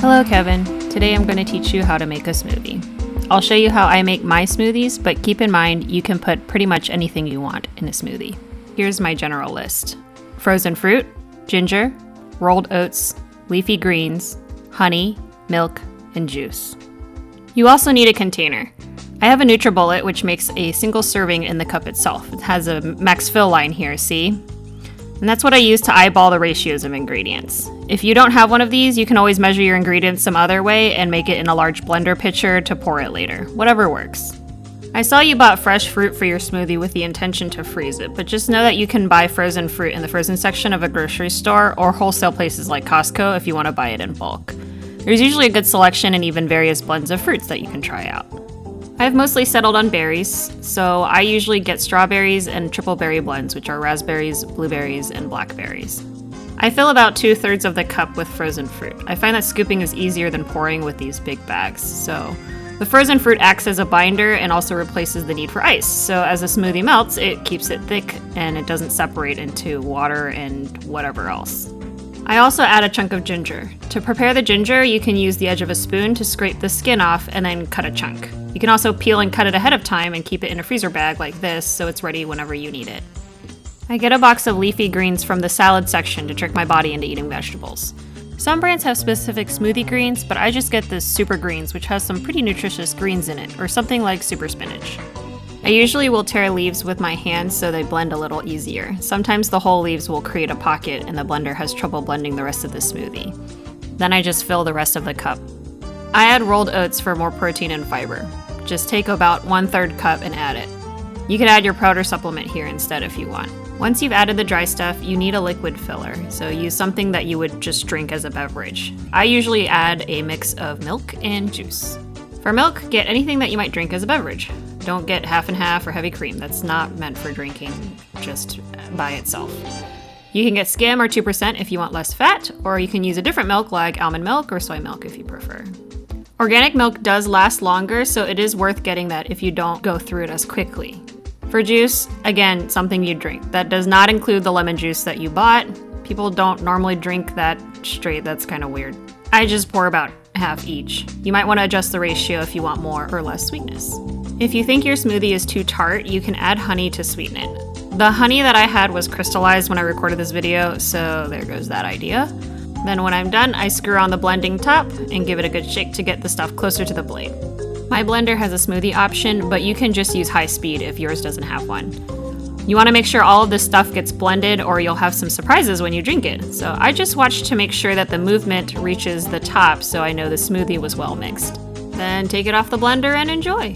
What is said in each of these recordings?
Hello, Kevin. Today I'm going to teach you how to make a smoothie. I'll show you how I make my smoothies, but keep in mind you can put pretty much anything you want in a smoothie. Here's my general list. Frozen fruit, ginger, rolled oats, leafy greens, honey, milk, and juice. You also need a container. I have a NutriBullet, which makes a single serving in the cup itself. It has a max fill line here, see? And that's what I use to eyeball the ratios of ingredients. If you don't have one of these, you can always measure your ingredients some other way and make it in a large blender pitcher to pour it later. Whatever works. I saw you bought fresh fruit for your smoothie with the intention to freeze it, but just know that you can buy frozen fruit in the frozen section of a grocery store or wholesale places like Costco if you want to buy it in bulk. There's usually a good selection and even various blends of fruits that you can try out. I've mostly settled on berries, so I usually get strawberries and triple berry blends, which are raspberries, blueberries, and blackberries. I fill about 2/3 of the cup with frozen fruit. I find that scooping is easier than pouring with these big bags, so the frozen fruit acts as a binder and also replaces the need for ice. So as the smoothie melts, it keeps it thick and it doesn't separate into water and whatever else. I also add a chunk of ginger. To prepare the ginger, you can use the edge of a spoon to scrape the skin off and then cut a chunk. You can also peel and cut it ahead of time and keep it in a freezer bag like this so it's ready whenever you need it. I get a box of leafy greens from the salad section to trick my body into eating vegetables. Some brands have specific smoothie greens, but I just get this super greens, which has some pretty nutritious greens in it, or something like super spinach. I usually will tear leaves with my hands so they blend a little easier. Sometimes the whole leaves will create a pocket and the blender has trouble blending the rest of the smoothie. Then I just fill the rest of the cup. I add rolled oats for more protein and fiber. Just take about 1/3 cup and add it. You can add your powder supplement here instead if you want. Once you've added the dry stuff, you need a liquid filler, so use something that you would just drink as a beverage. I usually add a mix of milk and juice. For milk, get anything that you might drink as a beverage. Don't get half and half or heavy cream. That's not meant for drinking just by itself. You can get skim or 2% if you want less fat, or you can use a different milk like almond milk or soy milk if you prefer. Organic milk does last longer, so it is worth getting that if you don't go through it as quickly. For juice, again, something you drink. That does not include the lemon juice that you bought. People don't normally drink that straight. That's kind of weird. I just pour about half each. You might want to adjust the ratio if you want more or less sweetness. If you think your smoothie is too tart, you can add honey to sweeten it. The honey that I had was crystallized when I recorded this video, so there goes that idea. Then when I'm done, I screw on the blending top and give it a good shake to get the stuff closer to the blade. My blender has a smoothie option, but you can just use high speed if yours doesn't have one. You want to make sure all of this stuff gets blended or you'll have some surprises when you drink it. So I just watch to make sure that the movement reaches the top so I know the smoothie was well mixed. Then take it off the blender and enjoy.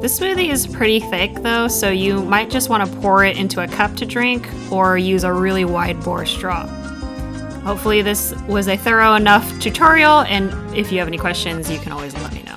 This smoothie is pretty thick though, so you might just want to pour it into a cup to drink or use a really wide bore straw. Hopefully this was a thorough enough tutorial, and if you have any questions, you can always let me know.